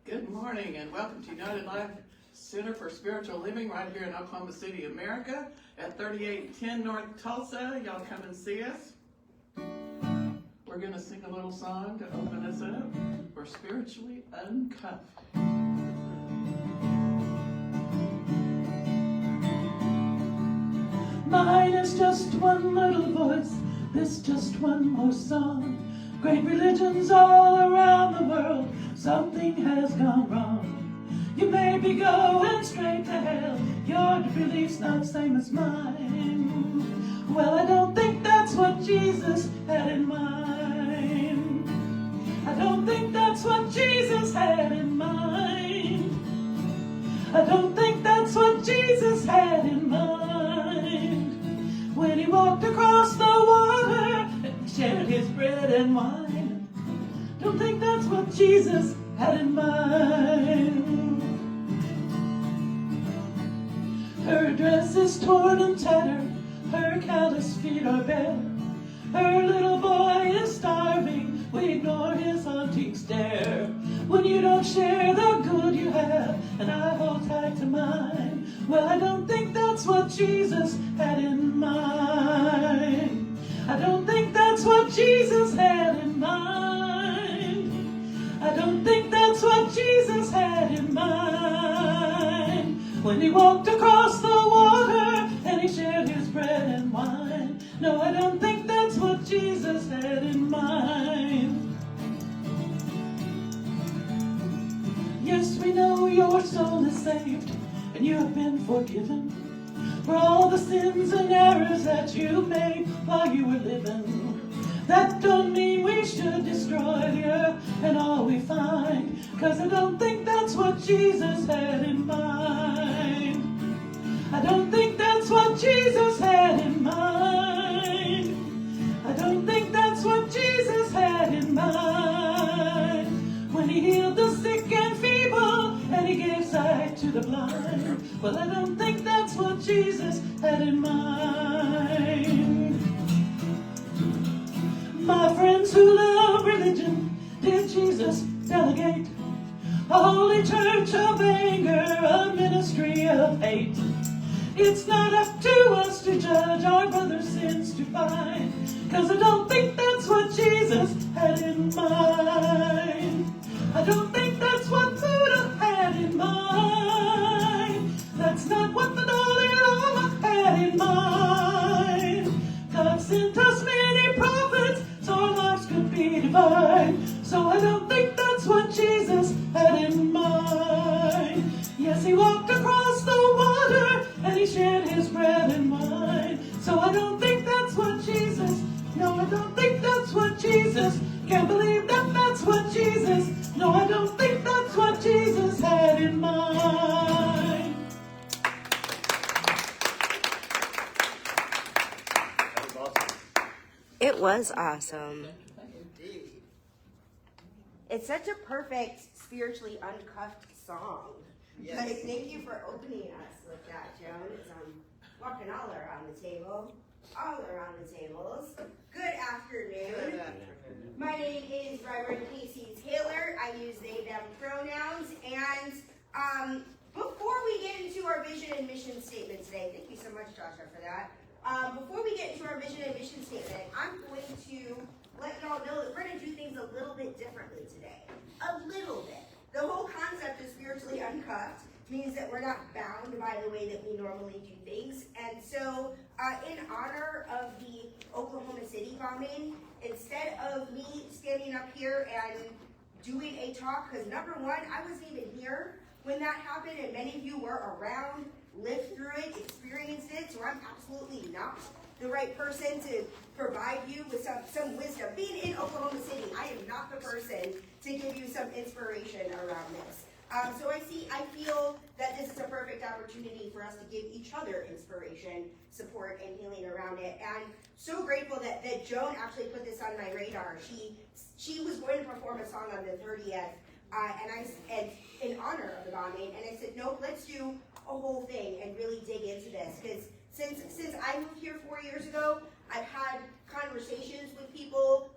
Good morning and welcome to United Life Center for Spiritual Living right here in Oklahoma City, America at 3810 North Tulsa. Y'all come and see us. We're going to sing a little song to open us up. We're spiritually uncuffed. Mine is just one little voice, this just one more song. Great religions all around the world, something has gone wrong. You may be going straight to hell, your belief's not the same as mine. Well, I don't think that's what Jesus had in mind. I don't think that's what Jesus had in mind. I don't think that's what Jesus had in mind. When he walked across the water and shared his bread and wine. Don't think that's what Jesus had in mind. Her dress is torn and tattered, her callous feet are bare. Her little boy is starving, we ignore his haunting stare. When you don't share the good you have, and I hold tight to mine. Well, I don't think that's what Jesus had in mind. I don't think that's what Jesus had in mind. I don't think that's what Jesus had in mind. When he walked across the water and he shared his bread and wine. No, I don't think that's what Jesus had in mind. Yes, we know your soul is saved and you have been forgiven for all the sins and errors that you made while you were living. That don't mean we should destroy you and all we find, 'cause I don't think that's what Jesus had in mind. I don't think that's what Jesus had in mind. I don't think that's what Jesus had in mind. When he healed the sick and feeble and he gave sight to the blind. Well, I don't think that's what Jesus had in mind. My friends who love religion, did Jesus delegate a holy church of anger, a ministry of hate? It's not up to us to judge our brother's sins to find, 'cause I don't think that's what Jesus had in mind. I don't think that's what Buddha had in mind. That's not what the Dalai Lama had in mind. God sent us many prophets so our lives could be divine. So I don't think that's what Jesus had in mind. Yes, he walked across the water and he shared his bread and wine. So I don't think that's what Jesus, no, I don't think that's what Jesus, can't believe that that's what Jesus, no, I don't think that's what Jesus had in mind. It was awesome. It's such a perfect, spiritually uncuffed song. Yes. Like, thank you for opening us with that, Joan. It's walking all around the table. All around the tables. Good afternoon. My name is Reverend Casey Taylor. I use they, them pronouns. And before we get into our vision and mission statement today, thank you so much, Tasha, for that. Before we get into our vision and mission statement, I'm going to let y'all know that we're going to do things a little bit differently today. A little bit. The whole concept of spiritually uncuffed means that we're not bound by the way that we normally do things. And so, in honor of the Oklahoma City bombing, instead of me standing up here and doing a talk, because number one, I wasn't even here when that happened, and many of you were around, lived through it, experienced it, so I'm absolutely not the right person to provide you with some wisdom. Being in Oklahoma City, I am not the person to give you some inspiration around this. So I feel that this is a perfect opportunity for us to give each other inspiration, support, and healing around it. And so grateful that Joan actually put this on my radar. She was going to perform a song on the 30th, and in honor of the bombing. And I said, no, let's do a whole thing and really dig into this. Because since I moved here 4 years ago, I've had conversations with people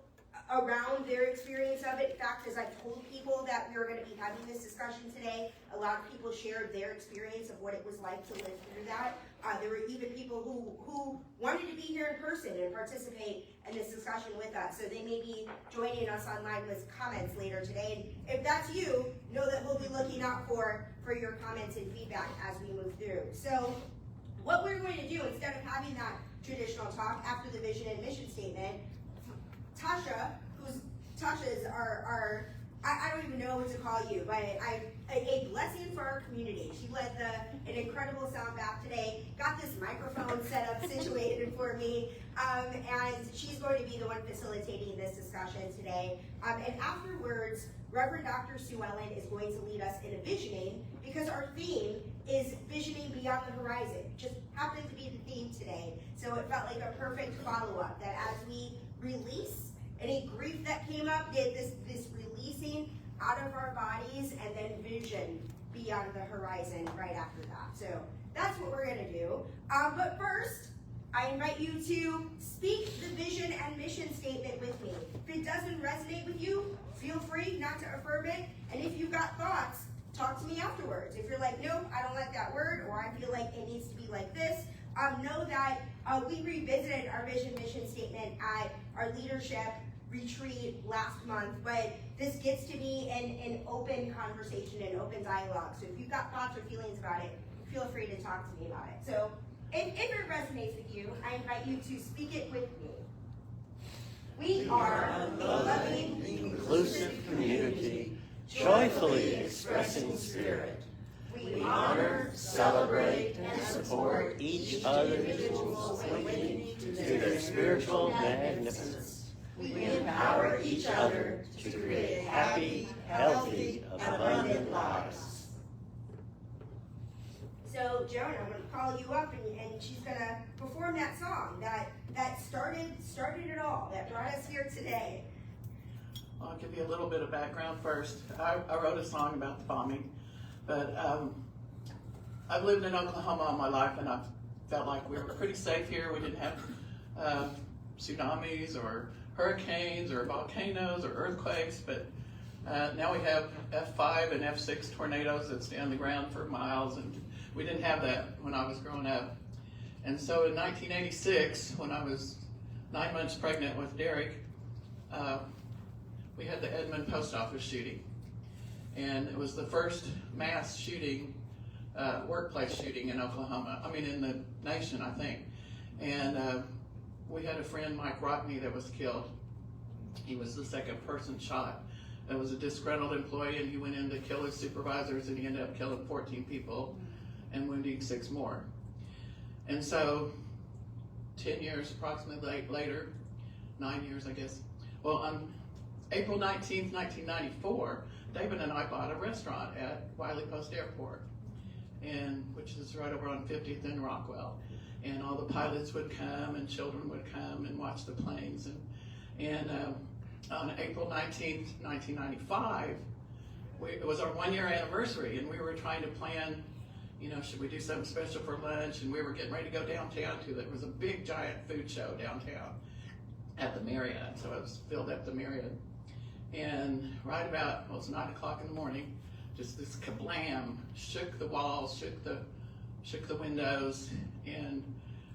around their experience of it. In fact, as I've told people that we were going to be having this discussion today. A lot of people shared their experience of what it was like to live through that. There were even people who wanted to be here in person and participate in this discussion with us. So they may be joining us online with comments later today. And if that's you, know that we'll be looking out for your comments and feedback as we move through. So what we're going to do, instead of having that traditional talk after the vision and mission statement, Tasha is our I don't even know what to call you, but a blessing for our community. She led an incredible sound bath today, got this microphone set up, situated for me, and she's going to be the one facilitating this discussion today. And afterwards, Reverend Dr. Suellen is going to lead us in a visioning, because our theme is visioning beyond the horizon. Just happened to be the theme today, so it felt like a perfect follow-up, that as we release any grief that came up, get this releasing out of our bodies, and then vision beyond the horizon right after that. So that's what we're going to do. But first, I invite you to speak the vision and mission statement with me. If it doesn't resonate with you, feel free not to affirm it. And if you've got thoughts, talk to me afterwards. If you're like, nope, I don't like that word, or I feel like it needs to be like this, know that we revisited our vision mission statement at our leadership retreat last month, but this gets to be an open conversation and open dialogue. So if you've got thoughts or feelings about it, feel free to talk to me about it. So if it resonates with you, I invite you to speak it with me. We are a loving, inclusive community, joyfully expressing spirit. We honor, celebrate, and support each other's individuals' awakening to their spiritual magnificence. We empower each other to create happy, healthy, abundant lives. So, Joan, I'm going to call you up, and she's going to perform that song that started it all, that brought us here today. I'll give you a little bit of background first. I wrote a song about the bombing, but I've lived in Oklahoma all my life, and I've felt like we were pretty safe here. We didn't have tsunamis or hurricanes or volcanoes or earthquakes, but now we have F5 and F6 tornadoes that stay on the ground for miles, and we didn't have that when I was growing up. And so in 1986, when I was 9 months pregnant with Derek, we had the Edmond post office shooting. And it was the first mass shooting, workplace shooting in Oklahoma, in the nation, I think. And we had a friend, Mike Rockney, that was killed. He was the second person shot. It was a disgruntled employee, and he went in to kill his supervisors, and he ended up killing 14 people and wounding 6 more. And so 10 years approximately later, 9 years, I guess. Well, on April 19th, 1994, David and I bought a restaurant at Wiley Post Airport, which is right over on 50th and Rockwell. And all the pilots would come, and children would come and watch the planes. And on April 19th, 1995, it was our 1-year anniversary, and we were trying to plan, should we do something special for lunch? And we were getting ready to go downtown too. There was a big giant food show downtown at the Marriott, so it was filled up the Marriott. And right about, it was 9 o'clock in the morning, just this kablam shook the walls, shook the windows, and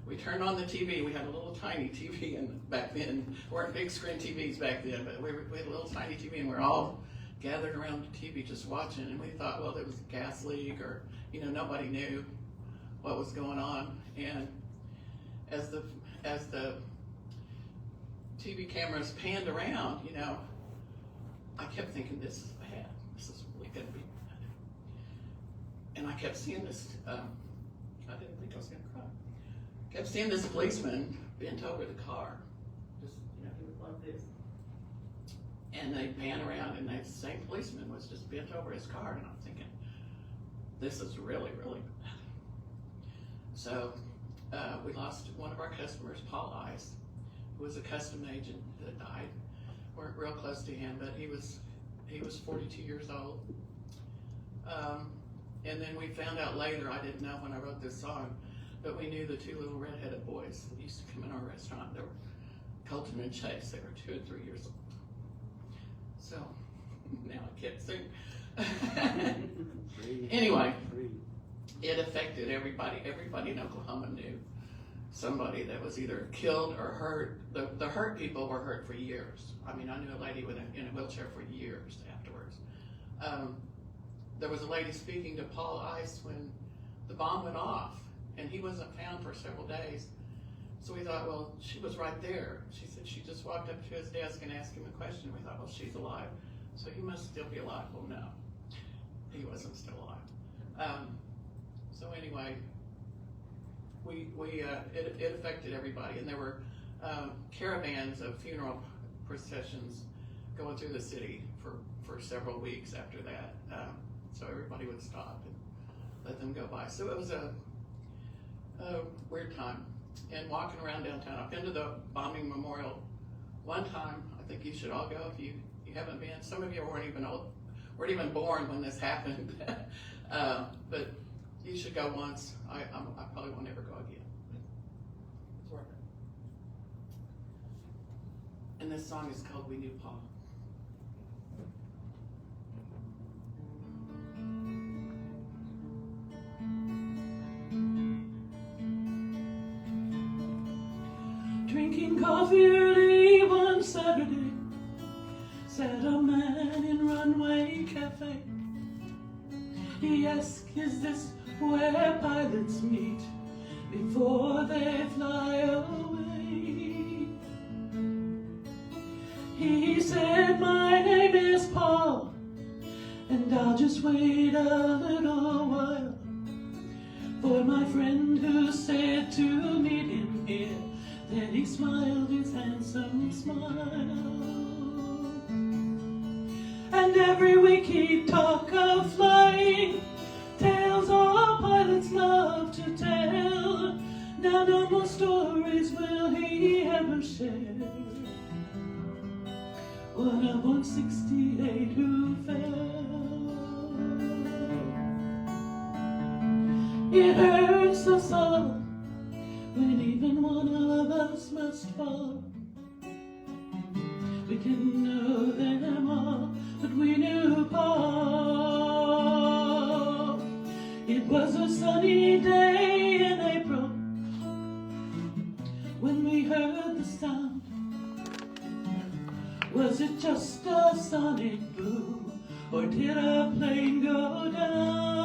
we turned on the TV. We had a little tiny TV, and back then, weren't big screen TVs back then, but we had a little tiny TV, and we were all gathered around the TV just watching, and we thought, well, there was a gas leak, or nobody knew what was going on. And as the TV cameras panned around, I kept thinking, this is bad. This is really going to be bad. And I kept seeing this, I didn't think I was going to cry. Kept seeing this policeman bent over the car. Just, he was like this. And they pan around, and that same policeman was just bent over his car, and I'm thinking, this is really, really bad. So we lost one of our customers, Paul Ice, who was a custom agent that died. Weren't real close to him, but he was 42 years old. And then we found out later, I didn't know when I wrote this song, but we knew the 2 little redheaded boys that used to come in our restaurant. They were Colton and Chase. They were 2 and 3 years old. So Now I can't sing. Anyway, it affected everybody. Everybody in Oklahoma knew somebody that was either killed or hurt. The hurt people were hurt for years. I mean, I knew a lady in a wheelchair for years afterwards. There was a lady speaking to Paul Ice when the bomb went off, and he wasn't found for several days. So we thought, well, she was right there. She said she just walked up to his desk and asked him a question. We thought, well, she's alive, so he must still be alive. Well, no, he wasn't still alive. So anyway, it affected everybody, and there were caravans of funeral processions going through the city for several weeks after that. So everybody would stop and let them go by. So it was a weird time. And walking around downtown, I've been to the bombing memorial one time. I think you should all go if you haven't been. Some of you weren't even born when this happened. But you should go once. I probably won't ever go again. It's worth it. And this song is called We Knew Paul. Drinking coffee early one Saturday, sat a man in Runway Cafe. He asked, is this where pilots meet before they fly away? He said, my name is Paul, and I'll just wait a little while for my friend who said to meet him here. Then he smiled his handsome smile. And every week he'd talk of flying, tales all pilots love to tell. Now no more stories will he ever share. One of 168 who fell. It hurts us all when even one of us must fall. We didn't know them all, but we knew Paul. It was a sunny day in April when we heard the sound. Was it just a sonic boom, or did a plane go down?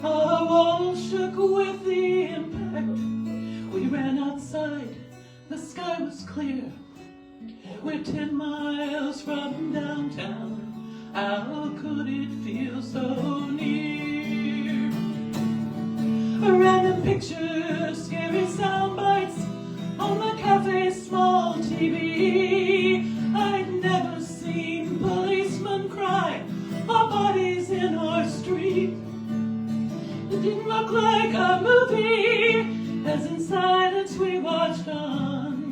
Our walls shook with the impact. We ran outside, the sky was clear. We're 10 miles from downtown. How could it feel so near? A random picture, scary sound bites on the cafe's small TV. I'd never seen policemen cry or bodies in our street. It didn't look like a movie, as in silence we watched on.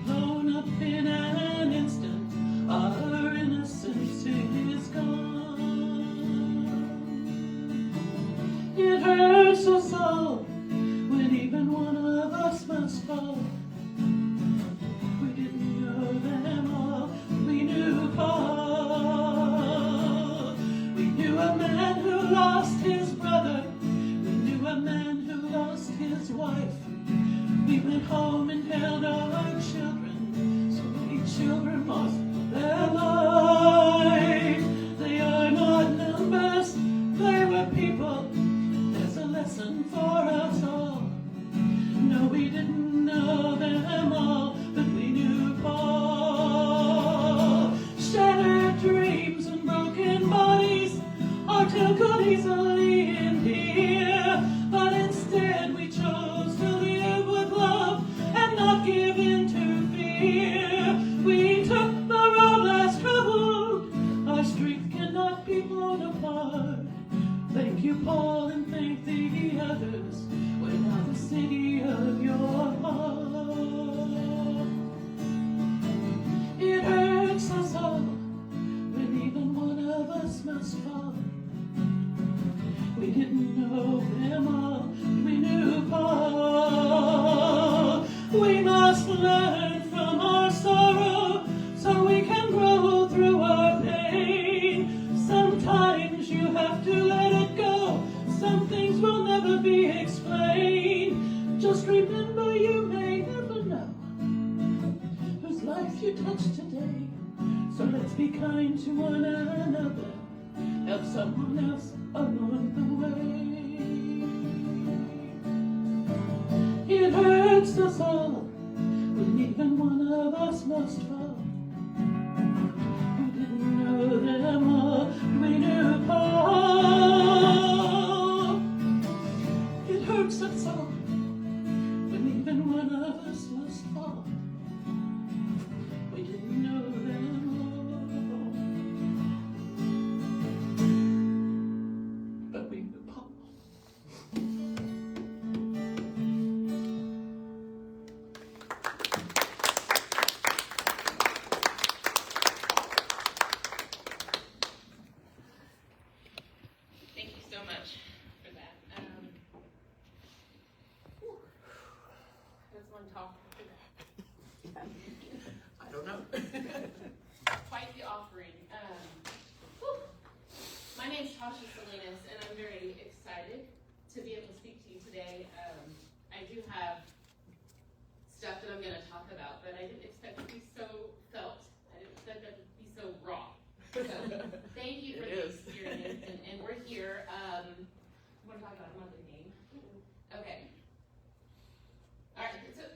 Blown up in an instant, our innocence is gone. It hurts us all when even one of us must fall. We didn't know them all, we knew Paul. We knew a man who lost his brother. We knew a man who lost his wife. We went home and Let's be kind to one another. Help someone else along the way. It hurts us all when even one of us must fall. We didn't know them all, we knew Paul. It hurts us all when even one of us must fall. We didn't know them all, but we knew Paul. Thank you so much for that. Does one talk after that? I don't know. Quite the offering. Whew. My name's Tasha Salinas, and I'm very excited to be able to speak to you today. I do have stuff that I'm going to talk about, but I didn't expect it to be so felt. I didn't expect it to be so raw. So thank you for the experience, and we're here. I want to talk about a monthly name. Okay. All right. So,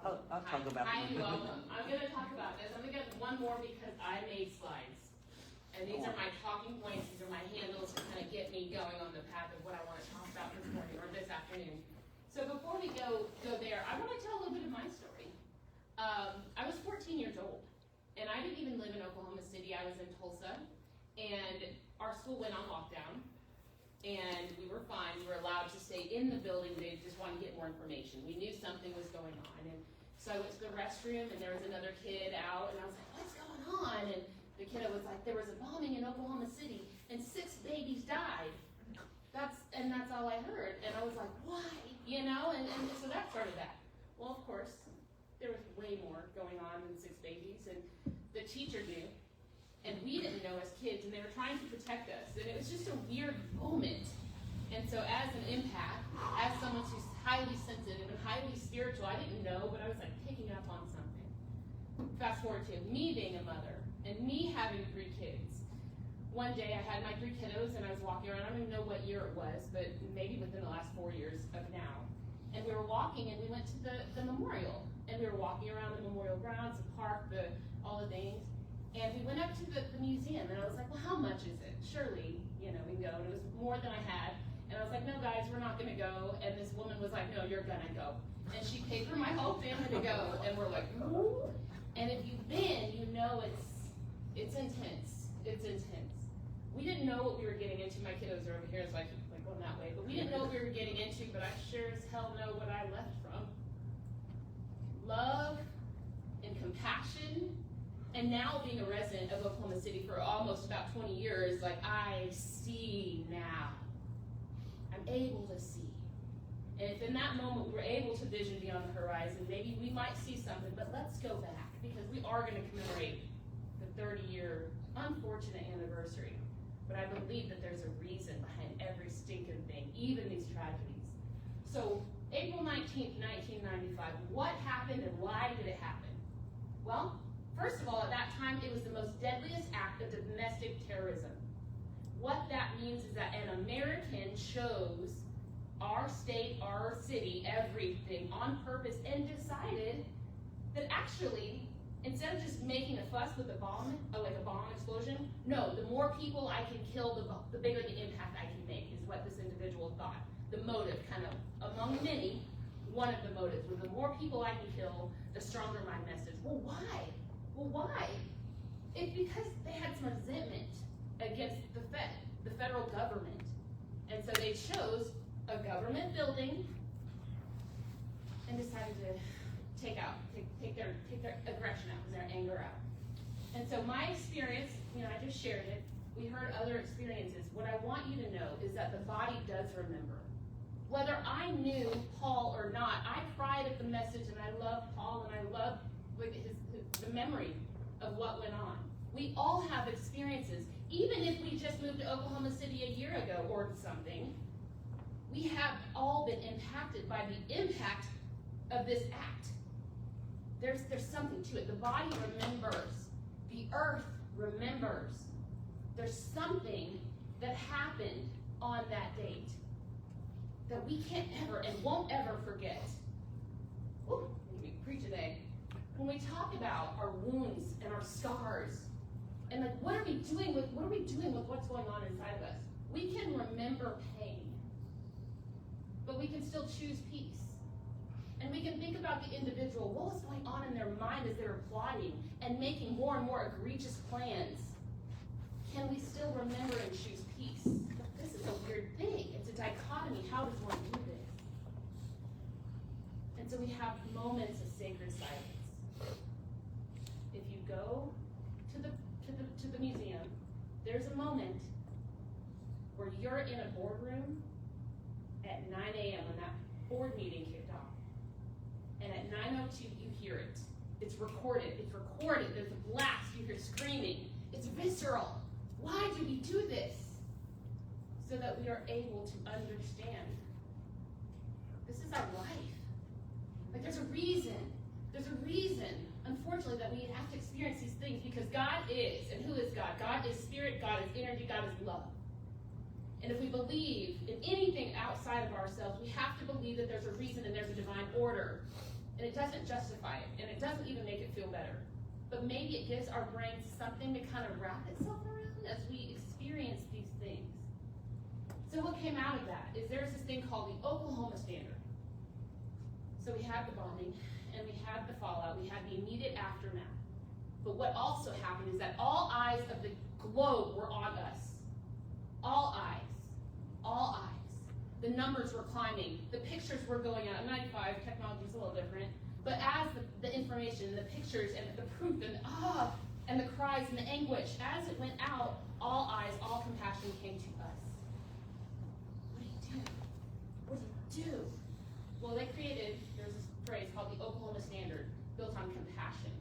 I'll talk about hi, and welcome. I'm going to talk about this. I'm going to get one more because I made slides. And these are my talking points. These are my handles to kind of get me going on the path of what I want to talk about this morning or this afternoon. So before we go there, I want to tell a little bit of my story. I was 14 years old, and I didn't even live in Oklahoma City. I was in Tulsa, and our school went on lockdown, and we were fine. We were allowed to stay in the building. They just wanted to get more information. We knew something was going on, and so I went to the restroom, and there was another kid out, and I was like, what's going on? And the kiddo was like, there was a bombing in Oklahoma City, and 6 babies died. That's all I heard. And I was like, why? You know, and so that started that. Well, of course, there was way more going on than 6 babies, and the teacher knew, and we didn't know as kids, and they were trying to protect us, and it was just a weird moment. And so as an empath, as someone who's highly sensitive and highly spiritual, I didn't know, but I was like picking up on something. Fast forward to me being a mother, and me having 3 kids. One day I had my 3 kiddos, and I was walking around. I don't even know what year it was, but maybe within the last 4 years of now. And we were walking, and we went to the memorial. And we were walking around the memorial grounds, the park, all the things. And we went up to the museum, and I was like, well, how much is it? Surely, you know, we can go. And it was more than I had. And I was like, no, guys, we're not going to go. And this woman was like, no, you're going to go. And she paid for my whole family to go. And we're like, ooh. And if you've been, you know it's intense. It's intense. We didn't know what we were getting into. My kiddos are over here, so I keep going that way. But we didn't know what we were getting into, but I sure as hell know what I left from. Love and compassion. And now being a resident of Oklahoma City for almost about 20 years, like I see now. I'm able to see. And if in that moment we were able to vision beyond the horizon, maybe we might see something, but let's go back, because we are going to commemorate the 30-year unfortunate anniversary. But I believe that there's a reason behind every stinking thing, even these tragedies. So April 19th, 1995, what happened and why did it happen? Well, first of all, at that time, it was the most deadliest act of domestic terrorism. What that means is that an American chose our state, our city, everything on purpose, and decided that actually, instead of just making a fuss with a bomb, like a bomb explosion, no, the more people I can kill, the bigger the impact I can make, is what this individual thought. The motive, kind of, among many, one of the motives was the more people I can kill, the stronger my message. Well, why? Well, why? It's because they had some resentment against the federal government. And so they chose a government building and decided to take their aggression out, their anger out. And so my experience, I just shared it. We heard other experiences. What I want you to know is that the body does remember. Whether I knew Paul or not, I cried at the message, and I love Paul, and I love the memory of what went on. We all have experiences. Even if we just moved to Oklahoma City a year ago or something, we have all been impacted by the impact of this act. There's something to it. The body remembers the earth remembers. There's something that happened on that date that we can't ever and won't ever forget. Ooh, we preach today. When we talk about our wounds and our scars, and like what are we doing with what's going on inside of us? We can remember pain, but we can still choose peace. And we can think about the individual, what was going on in their mind as they were plotting and making more and more egregious plans. Can we still remember and choose peace? This is a weird thing. It's a dichotomy. How does one do this? And so we have moments of sacred silence. If you go to the museum, there's a moment where you're in a boardroom at 9 a.m. when that board meeting kicked off. And at 9:02, you hear it. It's recorded. There's a blast. You hear screaming. It's visceral. Why do we do this? So that we are able to understand. This is our life. Like there's a reason, unfortunately, that we have to experience these things because God is, and who is God? God is spirit, God is energy, God is love. And if we believe in anything outside of ourselves, we have to believe that there's a reason and there's a divine order. And it doesn't justify it, and it doesn't even make it feel better. But maybe it gives our brains something to kind of wrap itself around as we experience these things. So what came out of that is there's this thing called the Oklahoma Standard. So we had the bombing, and we had the fallout, we had the immediate aftermath. But what also happened is that all eyes of the globe were on us. All eyes. All eyes. The numbers were climbing. The pictures were going out. 95, technology is a little different. But as the information, the pictures, and the proof, and the cries and the anguish, as it went out, all eyes, all compassion came to us. What do you do? Well, there's this phrase called the Oklahoma Standard, built on compassion,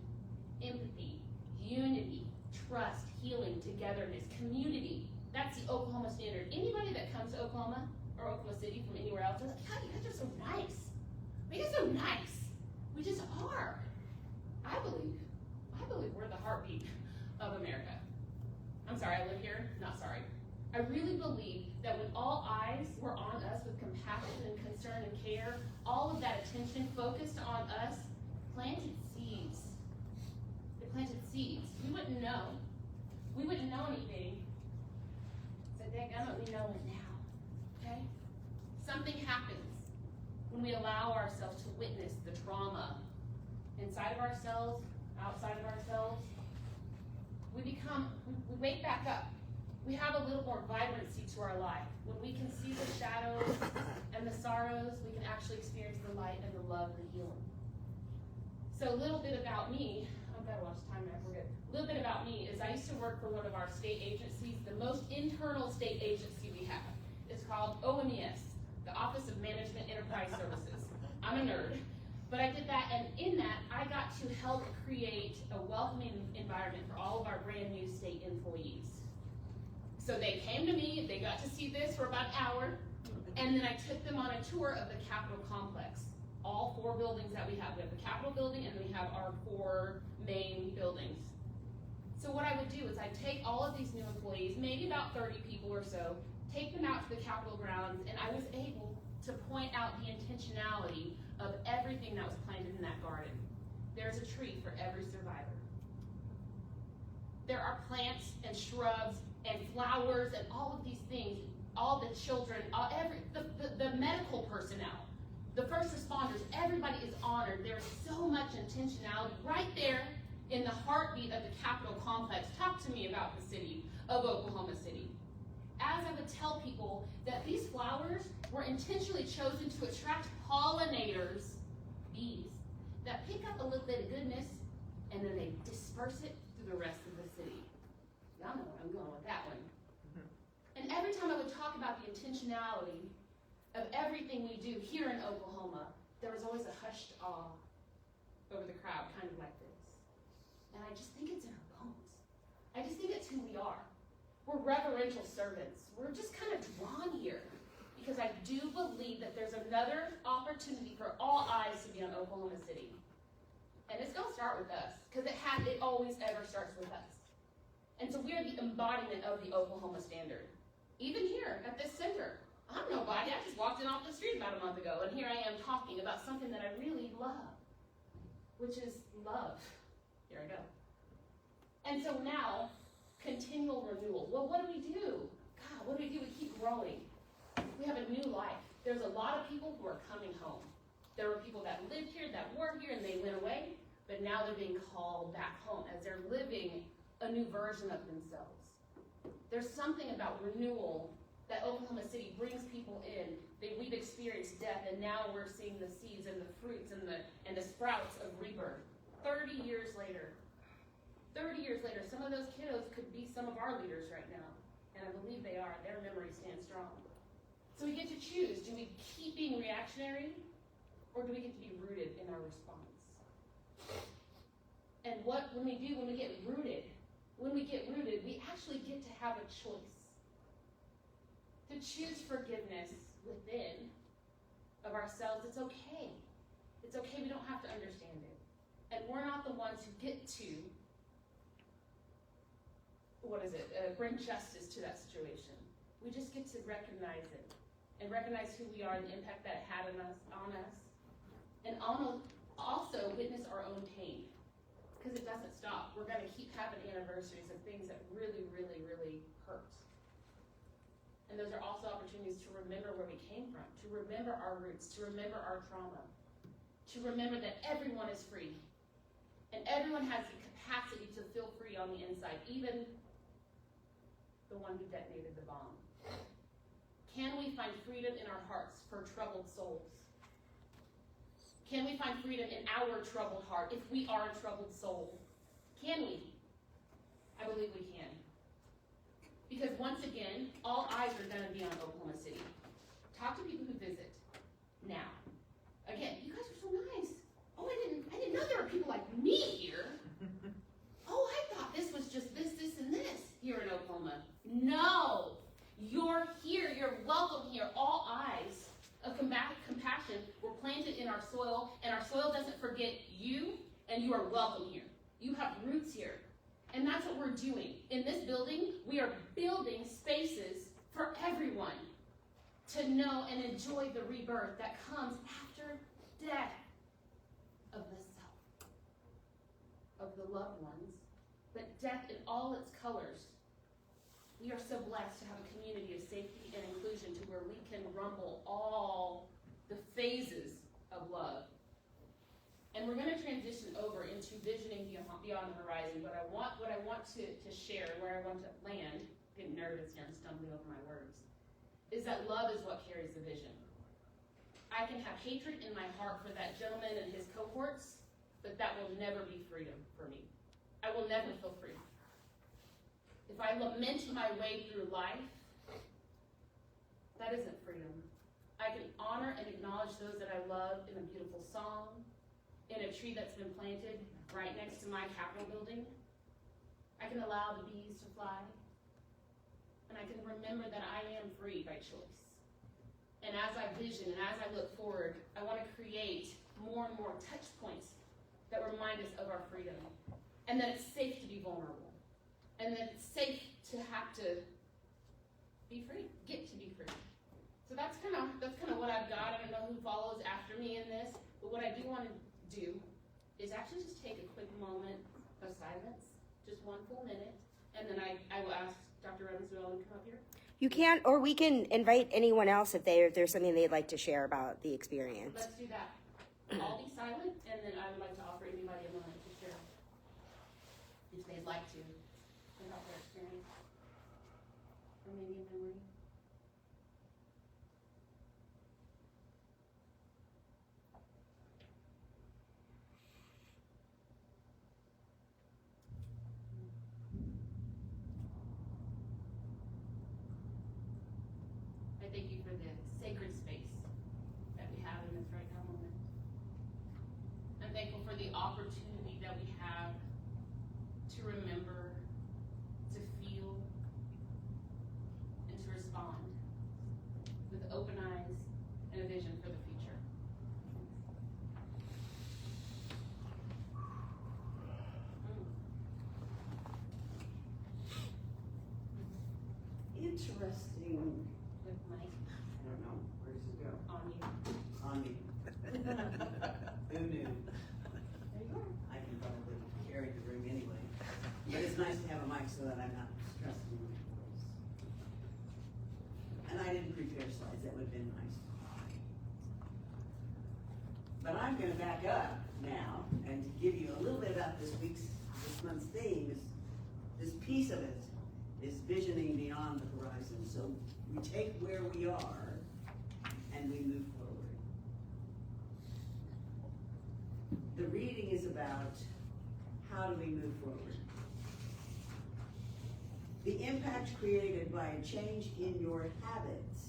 empathy, unity, trust, healing, togetherness, community. That's the Oklahoma Standard. Anybody that comes to Oklahoma or Oklahoma City from anywhere else, they're like, God, you guys are so nice. You guys are so nice. We just are. I believe we're the heartbeat of America. I'm sorry, I live here, not sorry. I really believe that when all eyes were on us with compassion and concern and care, all of that attention focused on us planted seeds. It planted seeds. We wouldn't know. We wouldn't know anything. So dadgummit, we know it now. Okay? Something happens when we allow ourselves to witness the trauma inside of ourselves, outside of ourselves. We wake back up. We have a little more vibrancy to our life. When we can see the shadows and the sorrows, we can actually experience the light and the love and the healing. So a little bit about me, I've got to watch the time there, we're good. A little bit about me is I used to work for one of our state agencies, the most internal state agency we have. It's called OMES, the Office of Management Enterprise Services. I'm a nerd. But I did that, and in that, I got to help create a welcoming environment for all of our brand new state employees. So they came to me, they got to see this for about an hour, and then I took them on a tour of the Capitol complex. All 4 buildings that we have. We have the Capitol building, and we have our 4 main buildings. So what I would do is I'd take all of these new employees, maybe about 30 people or so, take them out to the Capitol grounds, and I was able to point out the intentionality of everything that was planted in that garden. There's a tree for every survivor. There are plants and shrubs and flowers and all of these things, all the children, the medical personnel, the first responders, everybody is honored. There's so much intentionality right there in the heartbeat of the Capitol complex. Talk to me about the city of Oklahoma City. As I would tell people that these flowers were intentionally chosen to attract pollinators, bees, that pick up a little bit of goodness and then they disperse it through the rest of the city. Y'all know where I'm going with that one. And every time I would talk about the intentionality of everything we do here in Oklahoma, there was always a hushed awe over the crowd, kind of like this. And I just think it's in our bones. I just think it's who we are. We're reverential servants. We're just kind of drawn here because I do believe that there's another opportunity for all eyes to be on Oklahoma City. And it's going to start with us because it always ever starts with us. embodiment of the Oklahoma standard. Even here at this center, I'm nobody. I just walked in off the street about a month ago, and here I am talking about something that I really love, which is love. Here I go. And so now, continual renewal. Well, what do we do? God, what do? We keep growing. We have a new life. There's a lot of people who are coming home. There were people that lived here, that were here, and they went away, but now they're being called back home as they're living a new version of themselves. There's something about renewal that Oklahoma City brings people in. We've experienced death, and now we're seeing the seeds and the fruits and the sprouts of rebirth. 30 years later, some of those kiddos could be some of our leaders right now, and I believe they are. Their memory stands strong. So we get to choose. Do we keep being reactionary, or do we get to be rooted in our response? And when we get rooted, we actually get to have a choice. To choose forgiveness within of ourselves. It's okay. It's okay, we don't have to understand it. And we're not the ones who get to, bring justice to that situation. We just get to recognize it and recognize who we are and the impact that it had on us. And also witness our own pain, because it doesn't stop. We're going to keep having anniversaries of things that really, really, really hurt. And those are also opportunities to remember where we came from, to remember our roots, to remember our trauma, to remember that everyone is free. And everyone has the capacity to feel free on the inside, even the one who detonated the bomb. Can we find freedom in our hearts for troubled souls? Can we find freedom in our troubled heart if we are a troubled soul? Can we? I believe we can. Because once again, all eyes are going to be on Oklahoma City. Talk to people who visit now. Again, you guys are so nice. Oh, I didn't know there were people like me here. Oh, I thought this was just this, and this here in Oklahoma. No, you're here. You're welcome here. All eyes of compassion were planted in our soil, and our soil doesn't forget you, and you are welcome here. You have roots here. And that's what we're doing. In this building, we are building spaces for everyone to know and enjoy the rebirth that comes after death of the self, of the loved ones, but death in all its colors. We are so blessed to have a community of safety and inclusion to where we can rumble all the phases of love. And we're going to transition over into visioning beyond the horizon, but what I want to share, where I want to land, getting nervous here and stumbling over my words, is that love is what carries the vision. I can have hatred in my heart for that gentleman and his cohorts, but that will never be freedom for me. I will never feel free. If I lament my way through life, that isn't freedom. I can honor and acknowledge those that I love in a beautiful song, in a tree that's been planted right next to my Capitol building. I can allow the bees to fly. And I can remember that I am free by choice. And as I vision and as I look forward, I want to create more and more touch points that remind us of our freedom. And that it's safe to be vulnerable. And that it's safe to have to be free, get to be free. So that's kind of what I've got. I don't know who follows after me in this, but what I do want to do is actually just take a quick moment of silence, just one full minute, and then I will ask Dr. Suellen to come up here. You can, or we can invite anyone else if there's something they'd like to share about the experience. Let's do that. I'll be silent, and then I would like to offer anybody a moment to share if they'd like to about their experience, or maybe a memory. Thank you for the sacred space that we have in this right now moment. I'm thankful for the opportunity that we have to remember, to feel, and to respond with open eyes and a vision for the future. interesting, With Mike I don't know, where does it go? on you. On me. Who knew? There you are. I can probably carry the room anyway. But it's nice to have a mic so that I'm not stressing my voice. And I didn't prepare slides, that would have been nice. But I'm gonna back up now and to give you a little bit about this month's theme is, this piece of it is visioning beyond the horizon. So we take where we are and we move forward. The reading is about how do we move forward. The impact created by a change in your habits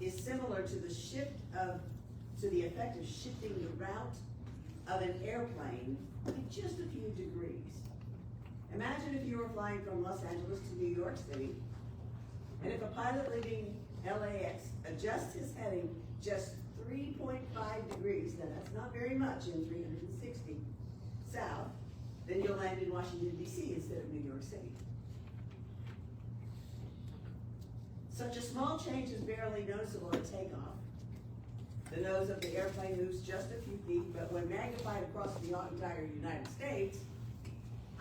is similar to the effect of shifting the route of an airplane by just a few degrees. Imagine if you were flying from Los Angeles to New York City, and if a pilot leaving LAX adjusts his heading just 3.5 degrees, then that's not very much in 360 south, then you'll land in Washington, D.C. instead of New York City. Such a small change is barely noticeable at takeoff. The nose of the airplane moves just a few feet, but when magnified across the entire United States,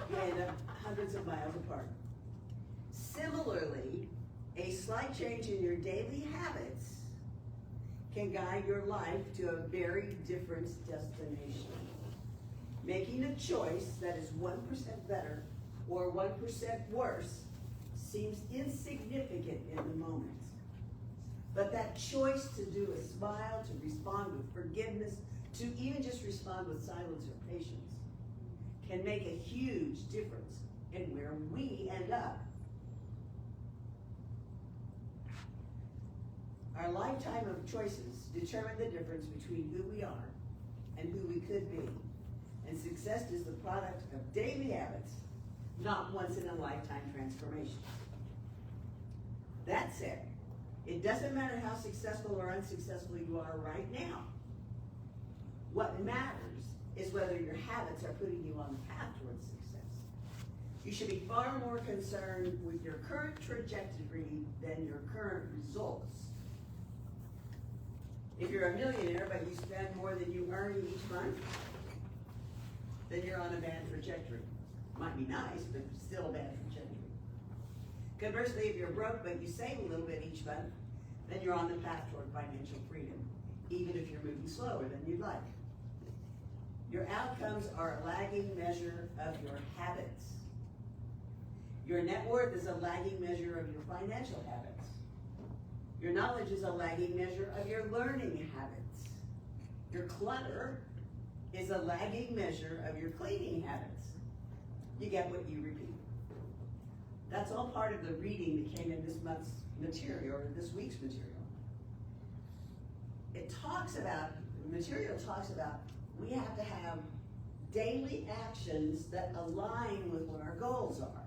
you end up hundreds of miles apart. Similarly, a slight change in your daily habits can guide your life to a very different destination. Making a choice that is 1% better or 1% worse seems insignificant in the moment. But that choice to do a smile, to respond with forgiveness, to even just respond with silence or patience, can make a huge difference in where we end up. Our lifetime of choices determine the difference between who we are and who we could be. And success is the product of daily habits, not once in a lifetime transformation. That said, it doesn't matter how successful or unsuccessful you are right now. What matters is whether your habits are putting you on the path towards success. You should be far more concerned with your current trajectory than your current results. If you're a millionaire but you spend more than you earn each month, then you're on a bad trajectory. Might be nice, but still a bad trajectory. Conversely, if you're broke but you save a little bit each month, then you're on the path toward financial freedom, even if you're moving slower than you'd like. Your outcomes are a lagging measure of your habits. Your net worth is a lagging measure of your financial habits. Your knowledge is a lagging measure of your learning habits. Your clutter is a lagging measure of your cleaning habits. You get what you repeat. That's all part of the reading that came in this month's material, or this week's material. Material talks about we have to have daily actions that align with what our goals are.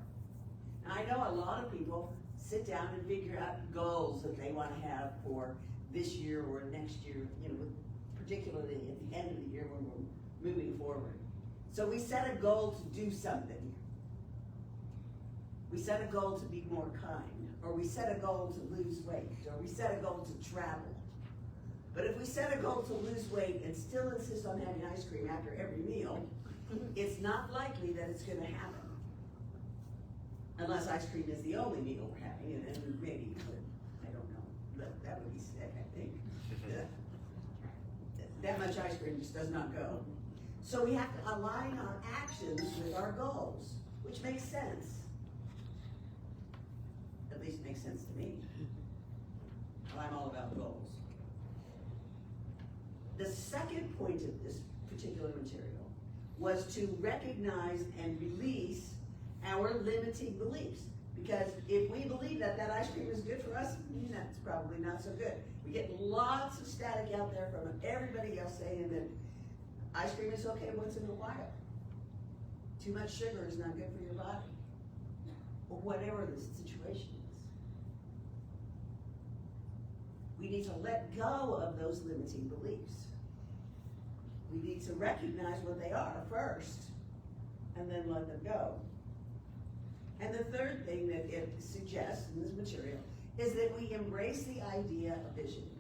And I know a lot of people sit down and figure out goals that they want to have for this year or next year, particularly at the end of the year when we're moving forward. So we set a goal to do something. We set a goal to be more kind, or we set a goal to lose weight, or we set a goal to travel. But if we set a goal to lose weight and still insist on having ice cream after every meal, it's not likely that it's going to happen. Unless ice cream is the only meal we're having, and then maybe, I don't know, that would be sick, I think. That much ice cream just does not go. So we have to align our actions with our goals, which makes sense. At least makes sense to me. Well, I'm all about goals. The second point of this particular material was to recognize and release our limiting beliefs. Because if we believe that that ice cream is good for us, that's probably not so good. We get lots of static out there from everybody else saying that ice cream is okay once in a while. Too much sugar is not good for your body. Or whatever the situation is. We need to let go of those limiting beliefs. We need to recognize what they are first, and then let them go. And the third thing that it suggests in this material is that we embrace the idea of visioning.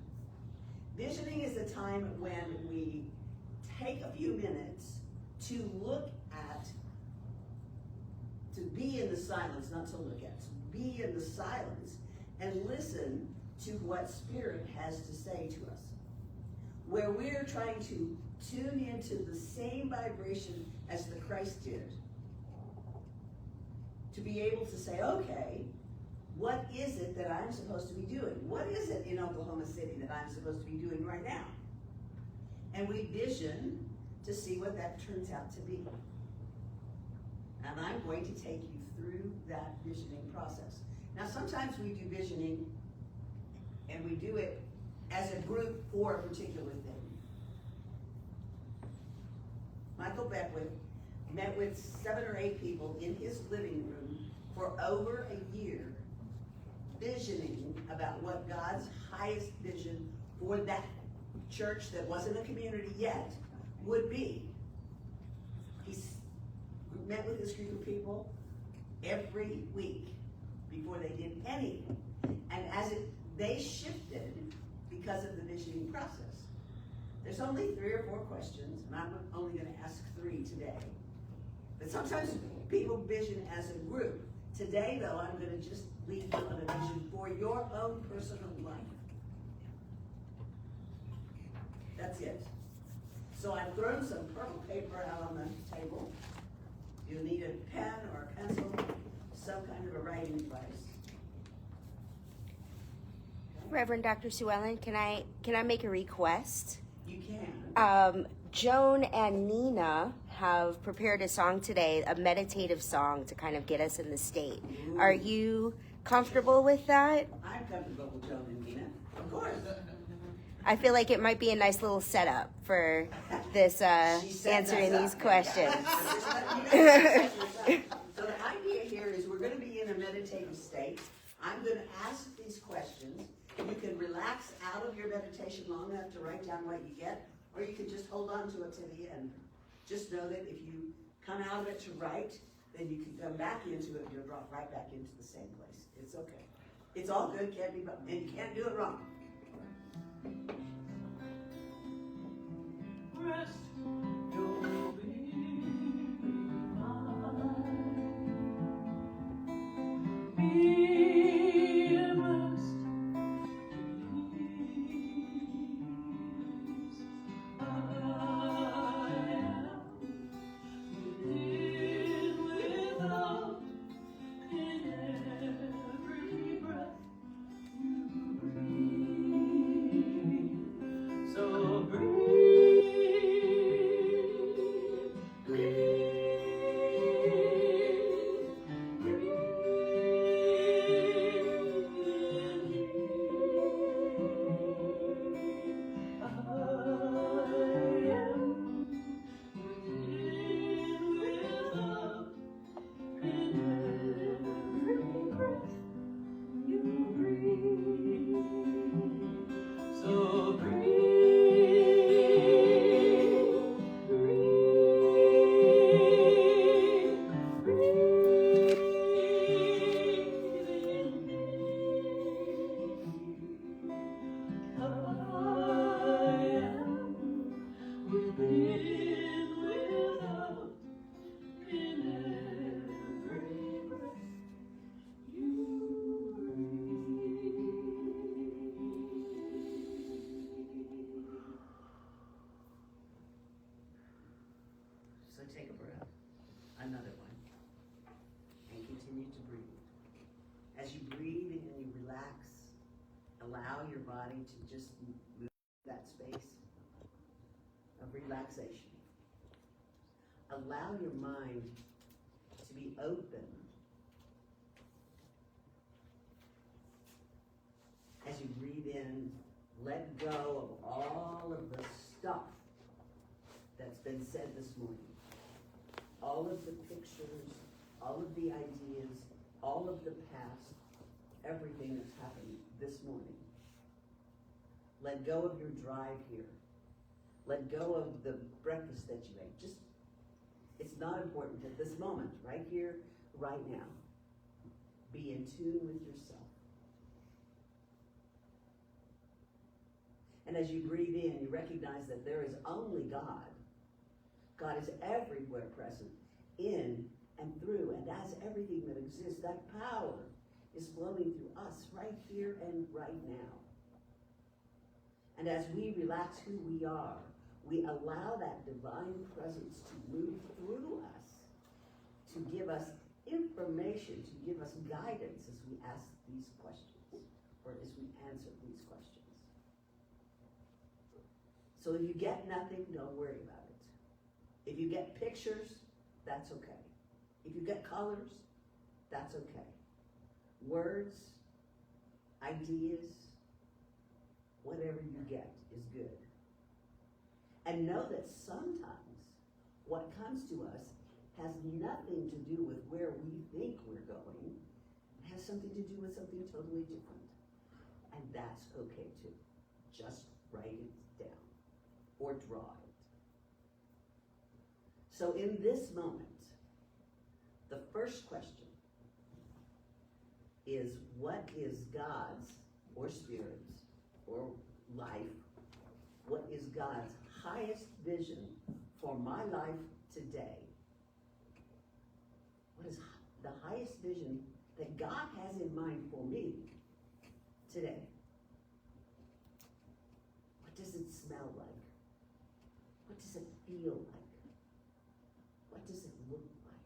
Visioning is a time when we take a few minutes to look at, to be in the silence, not to look at, to be in the silence and listen to what Spirit has to say to us. Where we're trying to tune into the same vibration as the Christ did. To be able to say, okay, what is it that I'm supposed to be doing? What is it in Oklahoma City that I'm supposed to be doing right now? And we vision to see what that turns out to be. And I'm going to take you through that visioning process. Now, sometimes we do visioning and we do it as a group for a particular thing. Michael Beckwith met with 7 or 8 people in his living room for over a year, visioning about what God's highest vision for that church that wasn't a community yet would be. He met with this group of people every week before they did anything. And as they shifted because of the visioning process. There's only 3 or 4 questions, and I'm only going to ask 3 today. But sometimes people vision as a group. Today, though, I'm going to just leave you on a vision for your own personal life. That's it. So I've thrown some purple paper out on the table. You'll need a pen or a pencil, some kind of a writing device. Reverend Dr. Suellen, can I make a request? You can. Joan and Nina have prepared a song today, a meditative song to kind of get us in the state. Ooh. Are you comfortable with that? I'm comfortable with Joan and Nina, of course. I feel like it might be a nice little setup for this answering these questions. So the idea here is we're going to be in a meditative state. I'm going to ask these questions. You can relax out of your meditation long enough to write down what you get, or you can just hold on to it to the end. Just know that if you come out of it to write, then you can come back into it, you'll drop right back into the same place. It's okay. It's all good, can't be, and you can't do it wrong. Rest your weary mind. Be immersed in peace. I am within, without, in every breath you breathe. So breathe. So So take a breath, another one, and continue to breathe. As you breathe and you relax, allow your body to just move that space of relaxation. Allow your mind to be open as you breathe in. Let go of all of the stuff that's been said this morning. All of the pictures, all of the ideas, all of the past, everything that's happened this morning. Let go of your drive here. Let go of the breakfast that you ate. Just, it's not important at this moment, right here, right now. Be in tune with yourself. And as you breathe in, you recognize that there is only God. God is everywhere present, in and through, and as everything that exists, that power is flowing through us right here and right now. And as we relax who we are, we allow that divine presence to move through us, to give us information, to give us guidance as we ask these questions, or as we answer these questions. So if you get nothing, don't worry about it. If you get pictures, that's okay. If you get colors, that's okay. Words, ideas, whatever you get is good. And know that sometimes what comes to us has nothing to do with where we think we're going. It has something to do with something totally different. And that's okay too. Just write it down or draw it. So in this moment, the first question is, what is God's, or Spirit's, or life, what is God's highest vision for my life today? What is the highest vision that God has in mind for me today? What does it smell like? What does it feel like? What does it look like?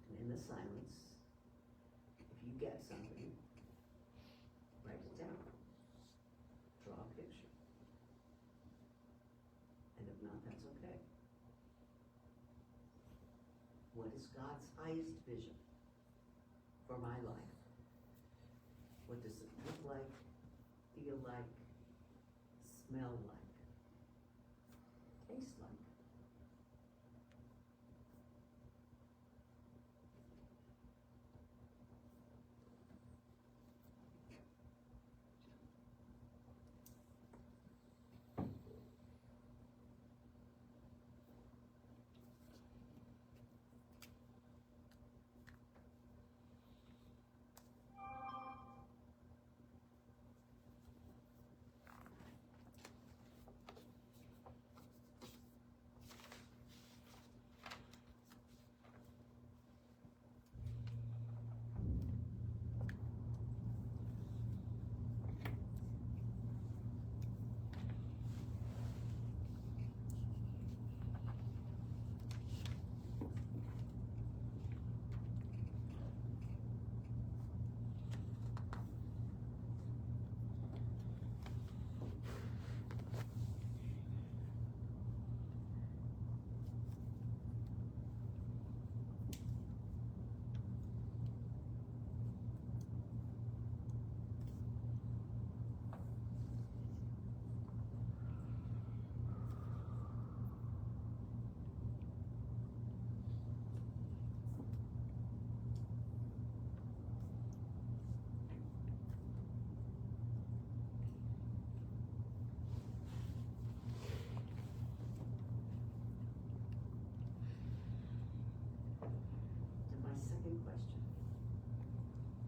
And in the silence, if you get something, write it down. Draw a picture. And if not, that's okay. What is God's highest vision for my life? What does it look like, feel like, smell like, taste like?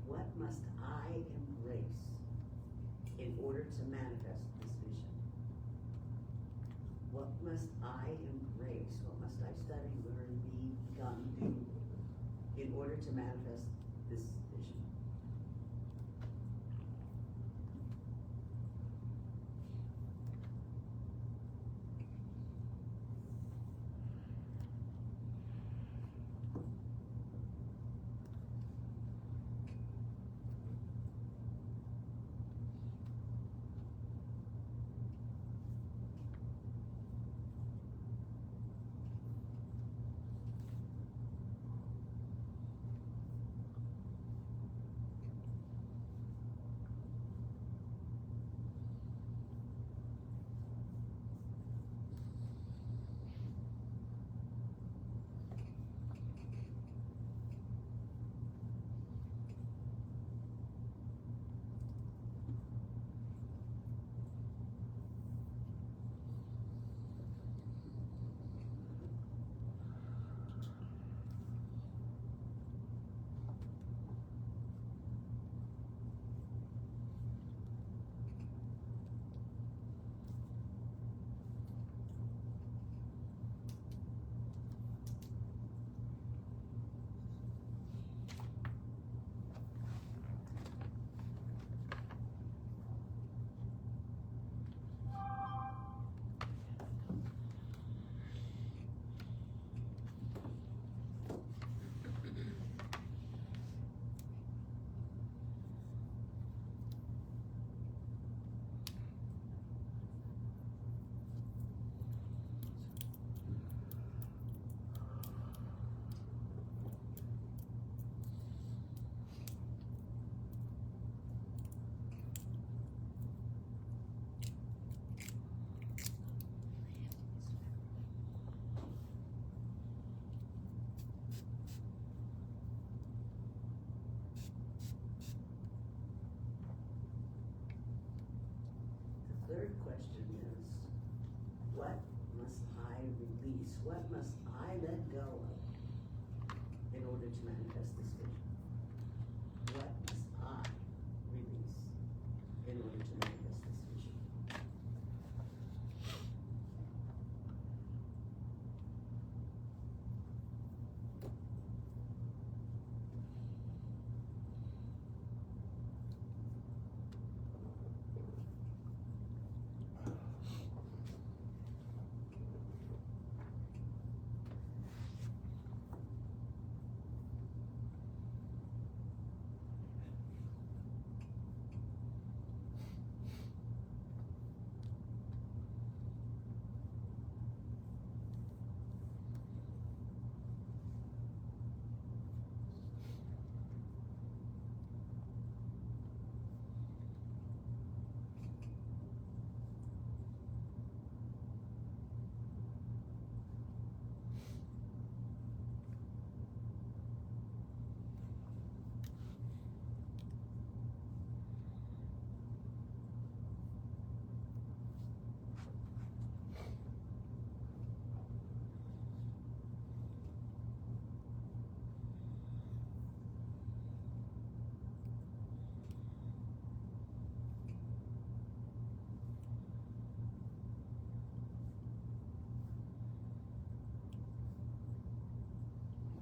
What must I embrace in order to manifest this vision? What must I embrace? What must I study, learn, be, become, do in order to manifest this vision? What must I release? What must I let go of in order to manifest this vision? What must I release in order to manifest this vision?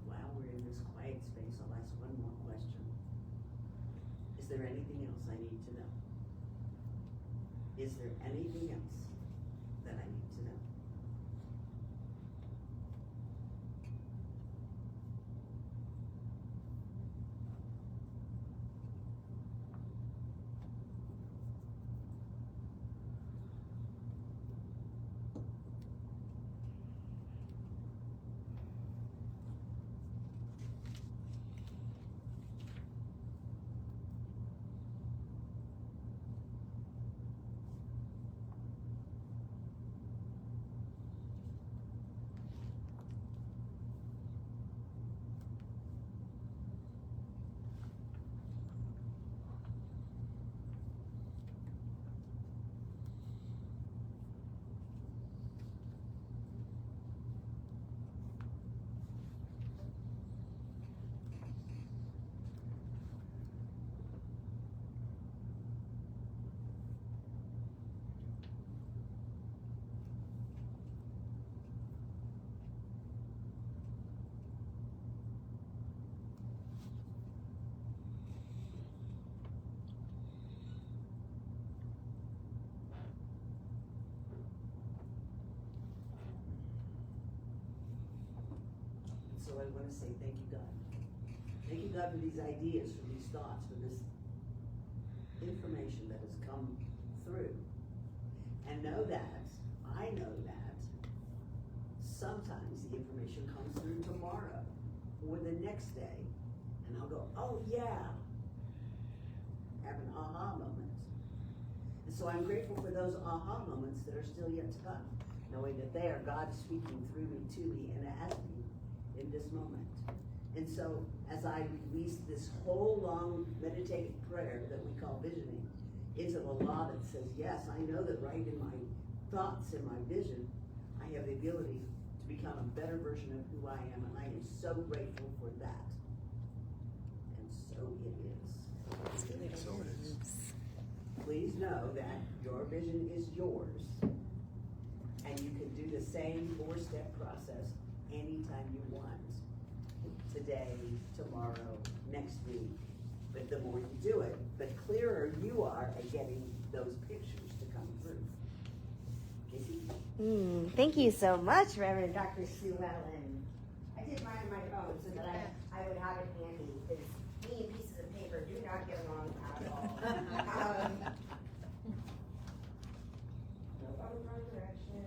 While we're in this quiet space, I'll ask one more question. Is there anything else I need to know? Is there anything else that I need to know? So I want to say thank you, God. Thank you, God, for these ideas, for these thoughts, for this information that has come through. And know that, I know that, sometimes the information comes through tomorrow or the next day, and I'll go, oh yeah, have an aha moment. And so I'm grateful for those aha moments that are still yet to come, knowing that they are God speaking through me, to me, and at me in this moment. And so as I release this whole long meditative prayer that we call visioning into the law that says, yes, I know that right in my thoughts and my vision, I have the ability to become a better version of who I am, and I am so grateful for that. And so it is. So it is. Please know that your vision is yours, and you can do the same 4-step process anytime you want. Today, tomorrow, next week. But the more you do it, the clearer you are at getting those pictures to come through. Casey? Thank you so much, Reverend Dr. Suellen. I did mine on my phone so that I would have it handy, because me and pieces of paper do not get along at all. No wrong direction.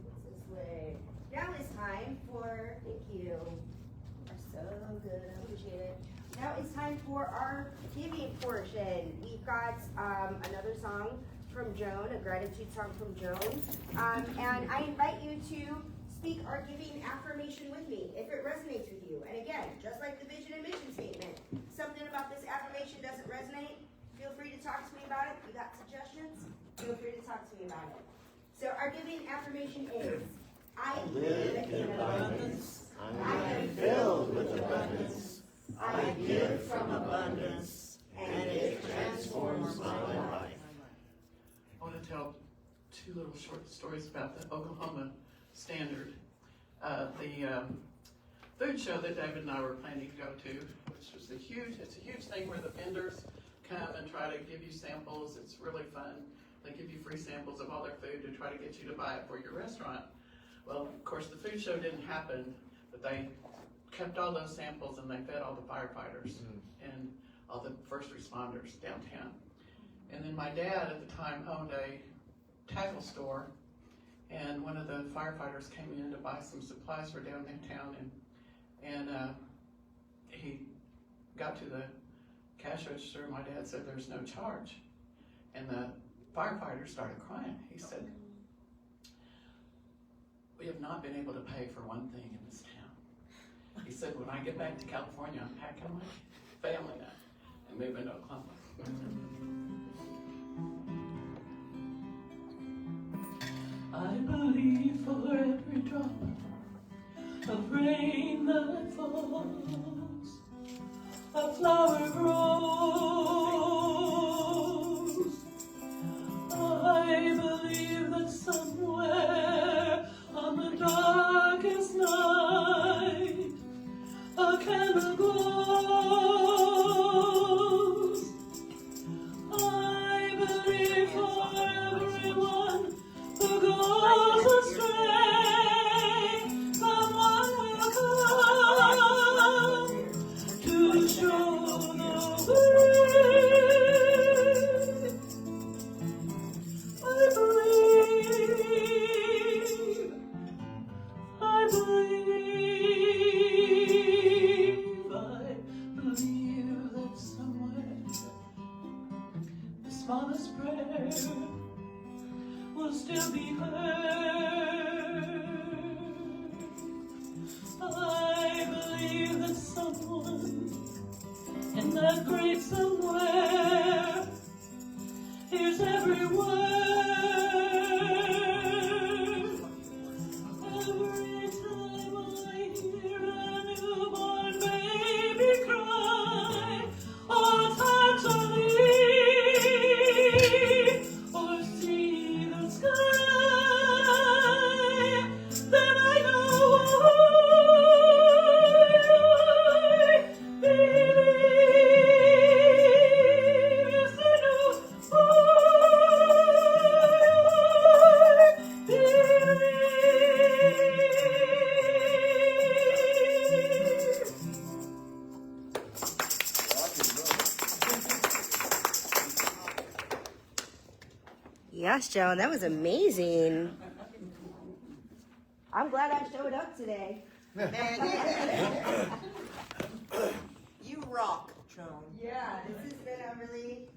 It's this way. Now it's time for, thank you. You're so good, I appreciate it. Now it's time for our giving portion. We've got another song from Joan, a gratitude song from Joan. And I invite you to speak our giving affirmation with me if it resonates with you. And again, just like the vision and mission statement, something about this affirmation doesn't resonate, feel free to talk to me about it. You got suggestions? Feel free to talk to me about it. So our giving affirmation is, I live in abundance. I am filled with abundance. I give from abundance, and it transforms my life. I want to tell two little short stories about the Oklahoma Standard. The food show that David and I were planning to go to, which was it's a huge thing where the vendors come and try to give you samples. It's really fun. They give you free samples of all their food to try to get you to buy it for your restaurant. Well, of course, the food show didn't happen, but they kept all those samples and they fed all the firefighters and all the first responders downtown. And then my dad at the time owned a tackle store, and one of the firefighters came in to buy some supplies for downtown, and he got to the cash register, and my dad said there's no charge. And the firefighter started crying. He said, "We have not been able to pay for one thing in this town." He said, "When I get back to California, I'm packing my family up and moving to Oklahoma." I believe for every drop of rain that falls, a flower grows. I believe that somewhere on the darkest night, a candle glows. I believe for everyone who goes astray, someone will come to show the way. I believe that somewhere the smallest prayer will still be heard. I believe that someone in that great somewhere hears every word. Every time I hear a newborn baby cry, or touch a leaf, or see the sky, then I know I believe. Yes, I know I Yes, Joan, that was amazing. I'm glad I showed up today. You rock, Joan. Yeah, this has been a really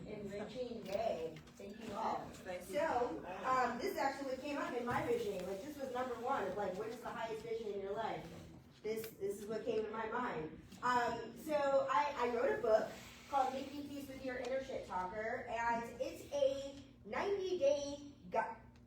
enriching day. Thank you all. Thank you. So, this actually came up in my visioning. Like, this was number one of like, what is the highest vision in your life? This is what came to my mind. So I wrote a book called Making Peace with Your Inner Shit Talker, and it's a 90-day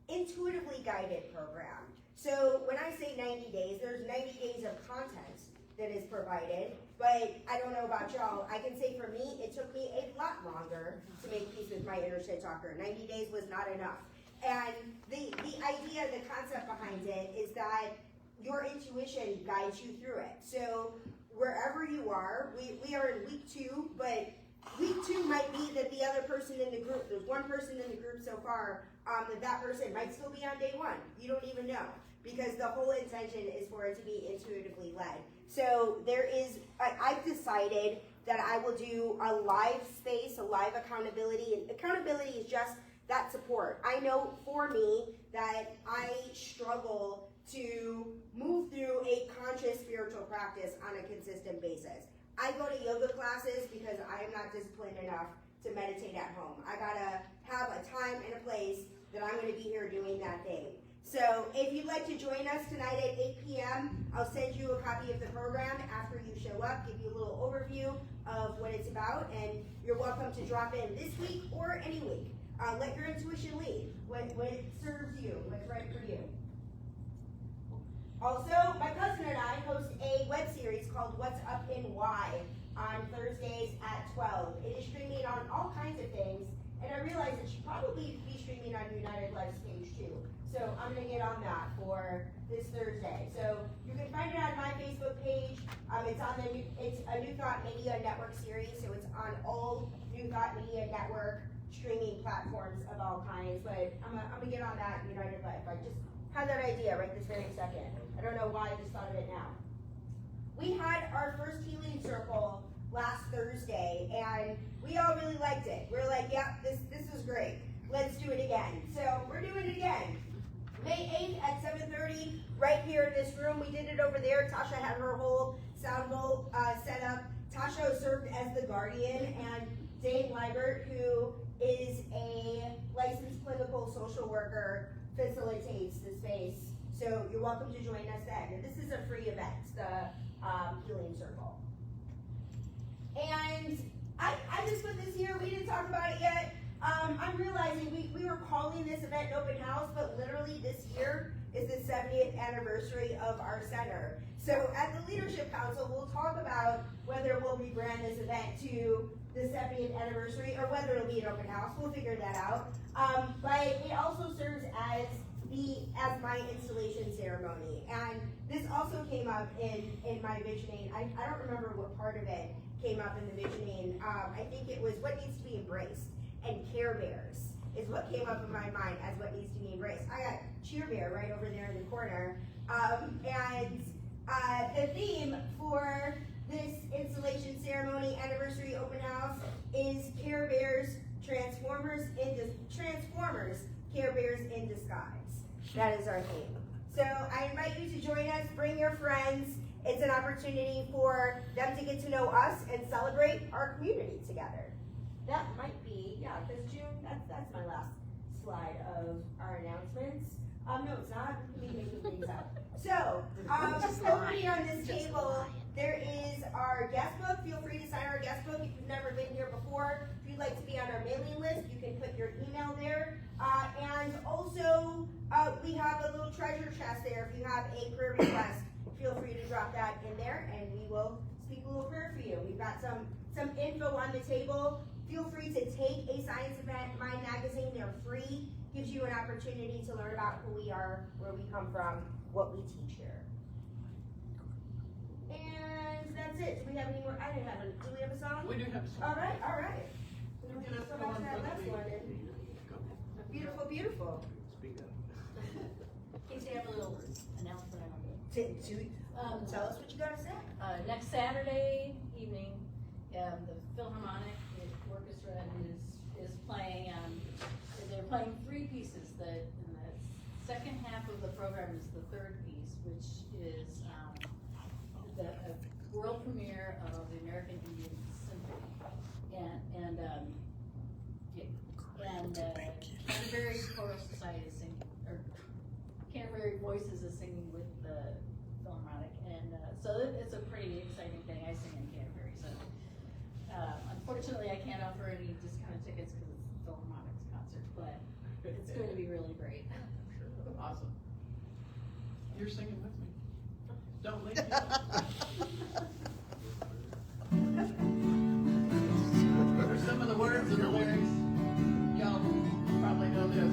intuitively guided program. So when I say 90 days, there's 90 days of content that is provided, but I don't know about y'all. I can say for me, it took me a lot longer to make peace with my inner shit talker. 90 days was not enough. And the idea, the concept behind it is that your intuition guides you through it. So wherever you are, we are in week 2, but week 2 might be that the other person in the group, there's one person in the group so far, that person might still be on day 1. You don't even know, because the whole intention is for it to be intuitively led. So I've decided that I will do a live space, a live accountability, and accountability is just that support. I know for me that I struggle to move through a conscious spiritual practice on a consistent basis. I go to yoga classes because I am not disciplined enough to meditate at home. I gotta have a time and a place that I'm gonna be here doing that thing. So if you'd like to join us tonight at 8 p.m., I'll send you a copy of the program after you show up, give you a little overview of what it's about, and you're welcome to drop in this week or any week. Let your intuition lead. What serves you, what's right for you. Also, my cousin and I host a web series called What's Up in Why on Thursdays at 12. It is streaming on all kinds of things, and I realize it should probably be streaming on United Life's page too. So I'm going to get on that for this Thursday. So you can find it on my Facebook page. It's a New Thought Media Network series, so it's on all New Thought Media Network streaming platforms of all kinds. But I'm gonna get on that United Life. I just had that idea right this very second. I don't know why I just thought of it now. We had our first healing circle last Thursday, and we all really liked it. We're like, yeah, this is great. Let's do it again. So we're doing it again. May 8th at 7:30, right here in this room. We did it over there. Tasha had her whole sound bowl set up. Tasha served as the guardian, and Dave Liebert, who is a licensed clinical social worker, facilitates the space. So you're welcome to join us then. And this is a free event, the Healing Circle. And I just put this here. We didn't talk about it yet. I'm realizing we were calling this event an open house, but literally this year is the 70th anniversary of our center. So at the Leadership Council, we'll talk about whether we'll rebrand this event to the 70th anniversary or whether it'll be an open house. We'll figure that out. But it also serves as my installation ceremony. And this also came up in my visioning. I don't remember what part of it came up in the visioning. I think it was what needs to be embraced. And Care Bears is what came up in my mind as what needs to be embraced. I got Cheer Bear right over there in the corner. The theme for this installation ceremony anniversary open house is Care Bears, Transformers, Care Bears in disguise. That is our theme. So I invite you to join us, bring your friends. It's an opportunity for them to get to know us and celebrate our community together. That might be, yeah, because June, that's my last slide of our announcements. No, it's not. We can make things up. So, over here on this table, there is our guest book. Feel free to sign our guest book if you've never been here before. If you'd like to be on our mailing list, you can put your email there. And also, we have a little treasure chest there. If you have a prayer request, feel free to drop that in there, and we will speak a little prayer for you. We've got some info on the table. Feel free to take a science event, Mind Magazine. They're free. Gives you an opportunity to learn about who we are, where we come from, what we teach here. And that's it. Do we have any more? Do we have a song? We do have a song. All right. We're going to go back to that last one. Beautiful, beautiful. Speak up. Casey, I have a little announcement. Tell us what you got to say. Next Saturday evening, the Philharmonic Orchestra is playing. They're playing three pieces. In the second half of the program is the third piece, which is the world premiere of the American Indian Symphony, and Canterbury Choral Society is singing, or Canterbury Voices is singing with the Philharmonic, and so it's a pretty exciting thing. I sing in Canterbury, so unfortunately I can't offer any discounted tickets because it's the Philharmonic's concert, but it's going to be really great. Awesome. You're singing with me. Don't leave me. For some of the words and the lyrics, y'all probably know this.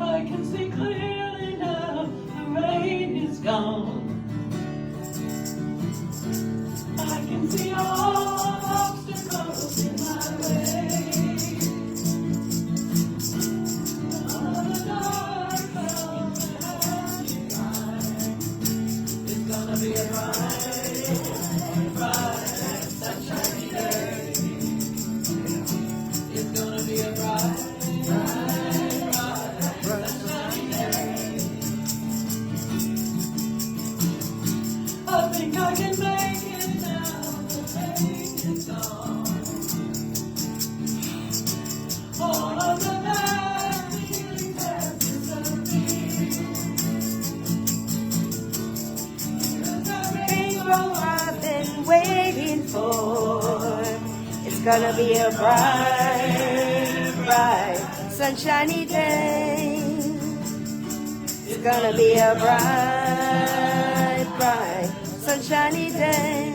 I can see clearly now, the rain is gone. I can see all obstacles in my way. All the dark clouds that have me blind. It's gonna be a bright, sunshiny day. It's gonna be a bright, sunshiny day. I think I can make it now. The pain is gone. All of the bad feelings have disappeared. Here's the rainbow I've been waiting for. It's gonna be a bright, bright, sunshiny day. It's gonna be a bright, bright, sunshiny day.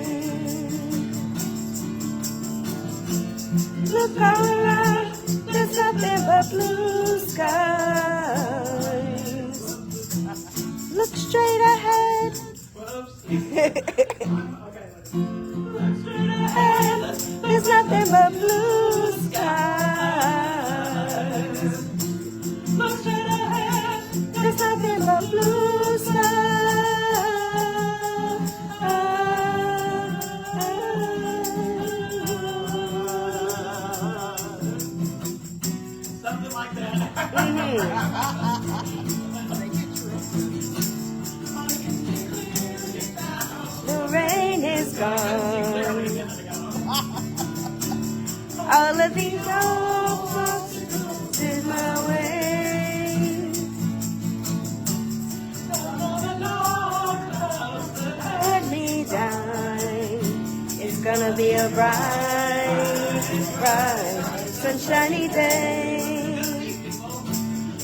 Look all around, there's nothing but blue skies. Look straight ahead. There's nothing but blue skies. Look straight ahead. There's nothing but blue skies. Something like that. The rain is gone. All of these old folks in my way. Let me die. It's gonna be a bright, bright, sunshiny day.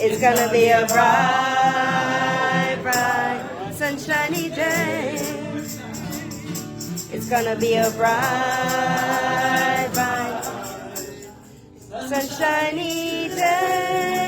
It's gonna be a bright, bright, sunshiny day. It's gonna be a bright, bright, sunshiny day.